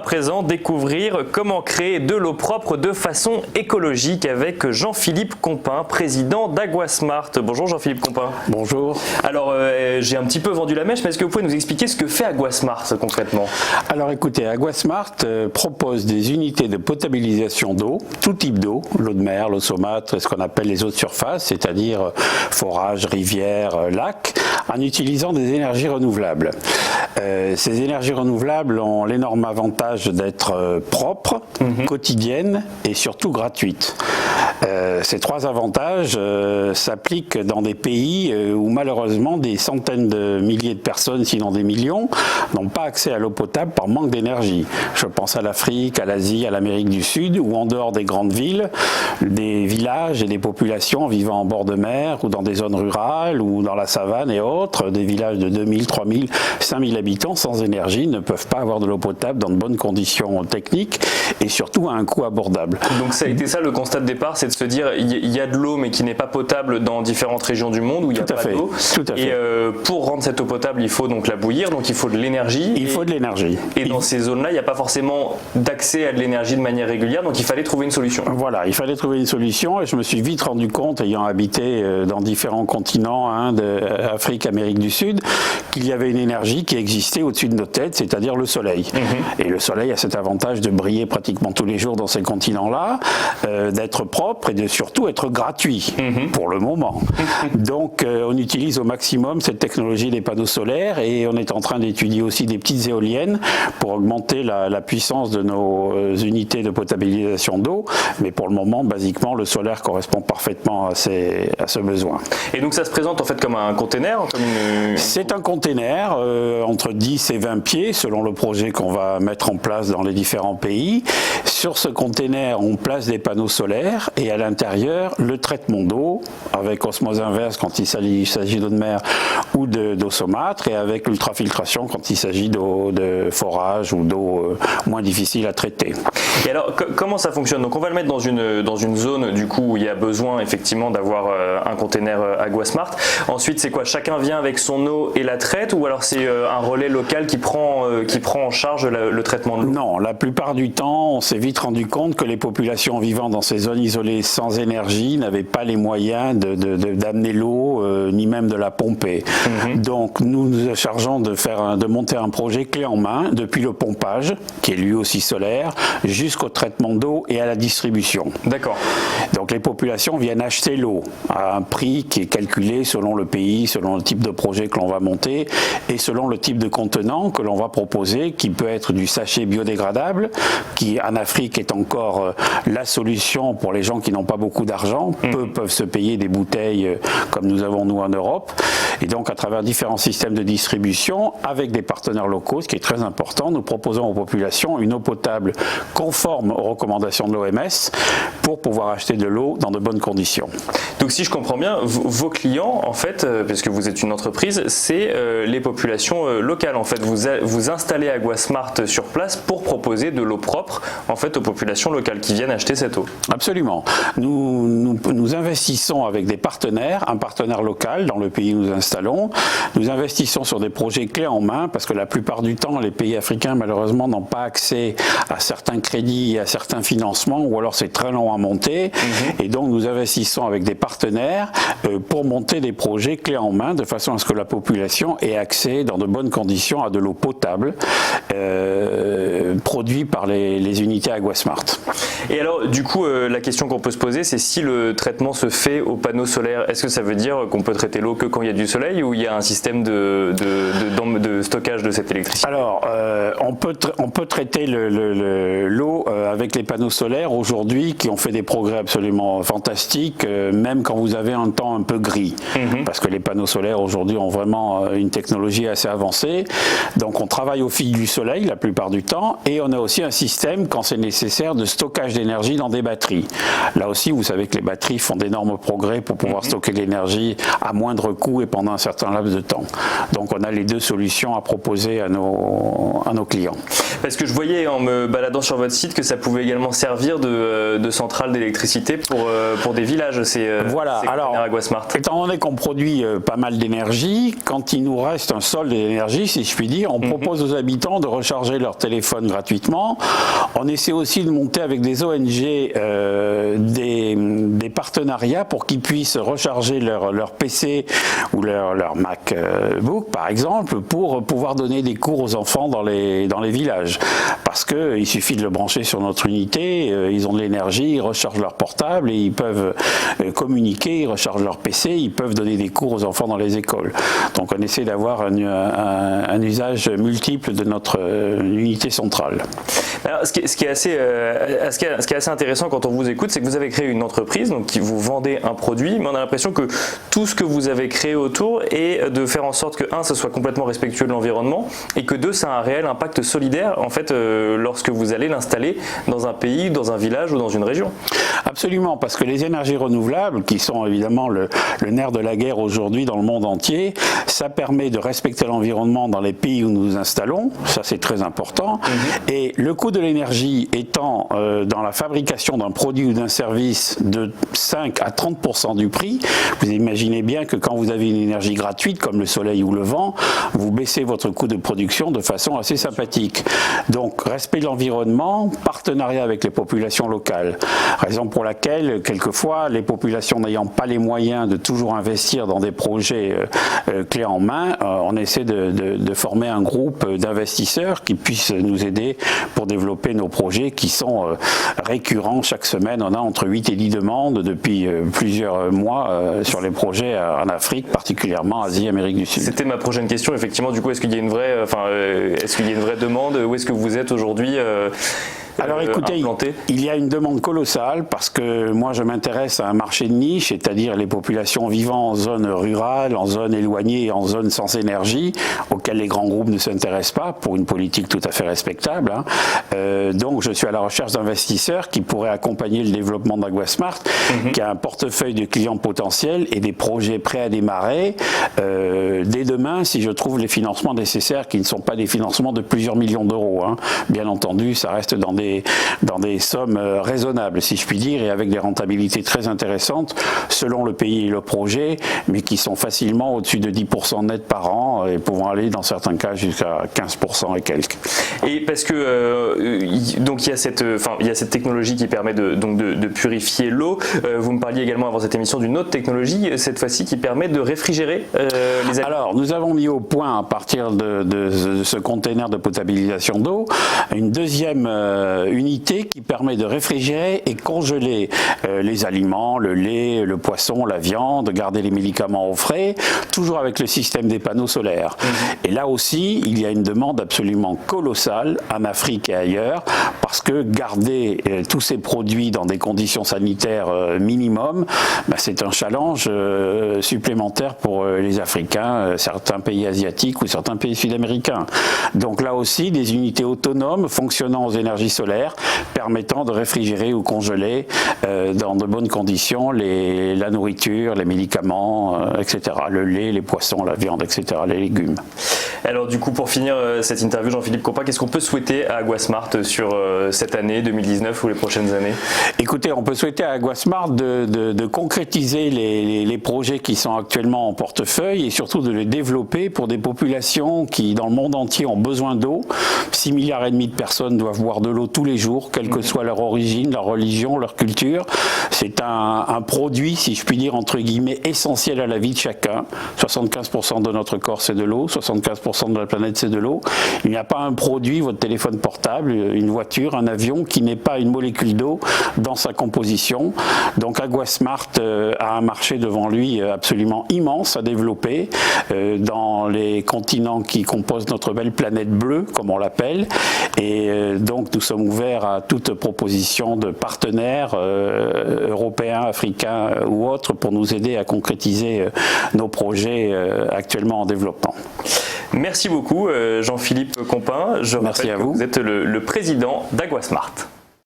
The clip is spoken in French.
présent découvrir comment créer de l'eau propre de façon écologique avec Jean-Philippe Compin, président d'Aguasmart. Bonjour Jean-Philippe Compin. Bonjour. Alors j'ai un petit peu vendu la mèche, mais est-ce que vous pouvez nous expliquer ce que fait Aguasmart concrètement? Alors écoutez, Aguasmart propose des unités de potabilisation d'eau, tout type d'eau, l'eau de mer, l'eau saumâtre et ce qu'on appelle les eaux de surface, c'est-à-dire forages, rivières, lacs, en utilisant des énergies renouvelables. Ces énergies renouvelables ont l'énorme avantage d'être propres, quotidiennes et surtout gratuites. Ces trois avantages s'appliquent dans des pays où malheureusement des centaines de milliers de personnes, sinon des millions, n'ont pas accès à l'eau potable par manque d'énergie. Je pense à l'Afrique, à l'Asie, à l'Amérique du Sud, où en dehors des grandes villes, des villages et des populations vivant en bord de mer ou dans des zones rurales ou dans la savane et autres, des villages de 2000, 3000, 5000 habitants sans énergie ne peuvent pas avoir de l'eau potable dans de bonnes conditions techniques et surtout à un coût abordable. Donc ça a été ça le constat de départ, c'est de se dire il y a de l'eau mais qui n'est pas potable dans différentes régions du monde où il n'y a pas d'eau. Et pour rendre cette eau potable, il faut donc la bouillir, donc il faut de l'énergie. Il faut de l'énergie. Et dans ces zones-là, il n'y a pas forcément d'accès à de l'énergie de manière régulière, donc il fallait trouver une solution. Voilà, il fallait trouver une solution et je me suis vite rendu compte, ayant habité dans différents continents, Inde, Afrique, Amérique du Sud, qu'il y avait une énergie qui existait au-dessus de nos têtes, c'est-à-dire le soleil. Et le soleil a cet avantage de briller pratiquement tous les jours dans ces continents-là, d'être propre et de surtout être gratuit, pour le moment. Donc on utilise au maximum cette technologie des panneaux solaires et on est en train d'étudier aussi des petites éoliennes pour augmenter la puissance de nos unités de potabilisation d'eau. Mais pour le moment, basiquement, le solaire correspond parfaitement à ce besoin. Et donc ça se présente en fait comme un container C'est un container entre 10 et 20 pieds selon le projet qu'on va mettre en place dans les différents pays. Sur ce container, on place des panneaux solaires et à l'intérieur, le traitement d'eau avec osmose inverse quand il s'agit d'eau de mer ou d'eau saumâtre et avec ultrafiltration quand il s'agit d'eau de forage ou d'eau moins difficile à traiter. Et alors comment ça fonctionne? Donc on va le mettre dans une zone du coup où il y a besoin effectivement d'avoir un container Aguasmart. Ensuite c'est quoi? Chacun vient avec son eau et la traite ou alors c'est un relais local qui prend en charge le traitement de l'eau? Non, la plupart du temps on s'est vite rendu compte que les populations vivant dans ces zones isolées sans énergie n'avaient pas les moyens d'amener l'eau ni même de la pomper. Donc nous nous chargeons de monter un projet clé en main depuis le pompage qui est lui aussi solaire jusqu'au traitement d'eau et à la distribution. D'accord. Donc les populations viennent acheter l'eau à un prix qui est calculé selon le pays, selon le type de projet que l'on va monter et selon le type de contenant que l'on va proposer qui peut être du sachet biodégradable qui en Afrique est encore la solution pour les gens qui n'ont pas beaucoup d'argent. Peu peuvent se payer des bouteilles comme nous avons nous en Europe. Et donc à travers différents systèmes de distribution avec des partenaires locaux, ce qui est très important, nous proposons aux populations une eau potable conforme aux recommandations de l'OMS pour pouvoir acheter de l'eau dans de bonnes conditions. Donc si je comprends bien, vos clients en fait, puisque vous êtes une entreprise, c'est les populations locales en fait. Vous installez Aguasmart sur place pour proposer de l'eau propre en fait aux populations locales qui viennent acheter cette eau. Absolument. Nous investissons avec des partenaires, un partenaire local dans le pays où nous installons. Nous investissons sur des projets clés en main parce que la plupart du temps, les pays africains malheureusement n'ont pas accès à certains crédits et à certains financements ou alors c'est très long à monter. Et donc nous investissons avec des partenaires pour monter des projets clés en main de façon à ce que la population ait accès dans de bonnes conditions à de l'eau potable produite par les unités Aguasmart. Et alors du coup la question qu'on peut se poser c'est si le traitement se fait au panneau solaire, est-ce que ça veut dire qu'on peut traiter l'eau que quand il y a du soleil ou il y a un système de stockage de cette électricité? Alors on peut traiter l'eau avec les panneaux solaires aujourd'hui qui ont fait des progrès absolument fantastiques même quand vous avez un temps un peu gris parce que les panneaux solaires aujourd'hui ont vraiment une technologie assez avancée. Donc on travaille au fil du soleil la plupart du temps et on a aussi un système quand c'est nécessaire de stockage d'énergie dans des batteries. Là aussi, vous savez que les batteries font d'énormes progrès pour pouvoir stocker l'énergie à moindre coût et pendant un certain laps de temps. Donc on a les deux solutions à proposer à nos clients. Parce que je voyais en me baladant sur votre site que ça pouvait également servir de centrale d'électricité pour des villages. Voilà, alors AguaSmart. Étant donné qu'on produit pas mal d'énergie, quand il nous reste un solde d'énergie, si je puis dire, on propose aux habitants de recharger leur téléphone gratuitement. On essaie aussi de monter avec des ONG des partenariats pour qu'ils puissent recharger leur PC ou leur MacBook, par exemple, pour pouvoir donner des cours aux enfants dans les villages. Parce qu'il suffit de le brancher sur notre unité, ils ont de l'énergie, ils rechargent leur portable et ils peuvent communiquer, ils rechargent leur PC, ils peuvent donner des cours aux enfants dans les écoles. Donc on essaie d'avoir un usage multiple de notre unité centrale. Alors, ce qui est assez intéressant quand on vous écoute, c'est que vous avez créé une entreprise, donc qui vous vendez un produit, mais on a l'impression que tout ce que vous avez créé autour est de faire en sorte que, un, ce soit complètement respectueux de l'environnement, et que deux, ça a un réel impact solidaire, en fait, lorsque vous allez l'installer dans un pays, dans un village ou dans une région. Absolument, parce que les énergies renouvelables, qui sont évidemment le nerf de la guerre aujourd'hui dans le monde entier, ça permet de respecter l'environnement dans les pays où nous nous installons, ça c'est très important, et le coût de l'énergie étant dans la fabrication d'un produit ou d'un service de 5 à 30% du prix, vous imaginez bien que quand vous avez une énergie gratuite comme le soleil ou le vent, vous baissez votre coût de production de façon assez sympathique. Donc respect de l'environnement, partenariat avec les populations locales, raison pour laquelle quelquefois les populations n'ayant pas les moyens de toujours investir dans des projets clés en main, on essaie de former un groupe d'investisseurs qui puissent nous aider pour développer nos projets qui sont récurrents. Chaque semaine, on a entre 8 et 10 demandes depuis plusieurs mois sur les projets en Afrique, particulièrement Asie, Amérique du Sud. C'était ma prochaine question, effectivement. Du coup, est-ce qu'il y a une vraie demande? Où est-ce que vous êtes aujourd'hui? Alors écoutez, il y a une demande colossale parce que moi je m'intéresse à un marché de niche, c'est-à-dire les populations vivant en zone rurale, en zone éloignée et en zone sans énergie, auxquelles les grands groupes ne s'intéressent pas pour une politique tout à fait respectable. Donc je suis à la recherche d'investisseurs qui pourraient accompagner le développement d'AguaSmart, qui a un portefeuille de clients potentiels et des projets prêts à démarrer dès demain si je trouve les financements nécessaires qui ne sont pas des financements de plusieurs millions d'euros. Bien entendu, ça reste dans des sommes raisonnables, si je puis dire, et avec des rentabilités très intéressantes selon le pays et le projet, mais qui sont facilement au-dessus de 10% net par an et pouvant aller dans certains cas jusqu'à 15% et quelques. Et parce que donc il y a cette technologie qui permet de purifier l'eau. Vous me parliez également avant cette émission d'une autre technologie, cette fois-ci qui permet de réfrigérer les aliments. Alors nous avons mis au point à partir de ce container de potabilisation d'eau une deuxième unité qui permet de réfrigérer et congeler les aliments, le lait, le poisson, la viande, garder les médicaments au frais, toujours avec le système des panneaux solaires. Et là aussi, il y a une demande absolument colossale en Afrique et ailleurs, parce que garder tous ces produits dans des conditions sanitaires minimum, c'est un challenge supplémentaire pour les Africains, certains pays asiatiques ou certains pays sud-américains. Donc là aussi, des unités autonomes fonctionnant aux énergies solaires permettant de réfrigérer ou congeler dans de bonnes conditions la nourriture, les médicaments, etc. Le lait, les poissons, la viande, etc. Les légumes. Alors du coup, pour finir cette interview, Jean-Philippe Compas, qu'est-ce qu'on peut souhaiter à AguaSmart sur cette année 2019 ou les prochaines années? Écoutez, on peut souhaiter à AguaSmart de concrétiser les projets qui sont actuellement en portefeuille et surtout de les développer pour des populations qui, dans le monde entier, ont besoin d'eau. 6,5 milliards de personnes doivent boire de l'eau tous les jours, quelle que soit leur origine, leur religion, leur culture. C'est un produit, si je puis dire, entre guillemets, essentiel à la vie de chacun. 75% de notre corps, c'est de l'eau. 75% de la planète, c'est de l'eau. Il n'y a pas un produit, votre téléphone portable, une voiture, un avion, qui n'ait pas une molécule d'eau dans sa composition. Donc AguaSmart a un marché devant lui absolument immense à développer dans les continents qui composent notre belle planète bleue, comme on l'appelle. Et donc nous sommes ouverts à toute proposition de partenaires européens, africains ou autres pour nous aider à concrétiser nos projets actuellement en développement. Merci beaucoup Jean-Philippe Compas. Je Merci rappelle à vous. Que vous êtes le président d'AguaSmart.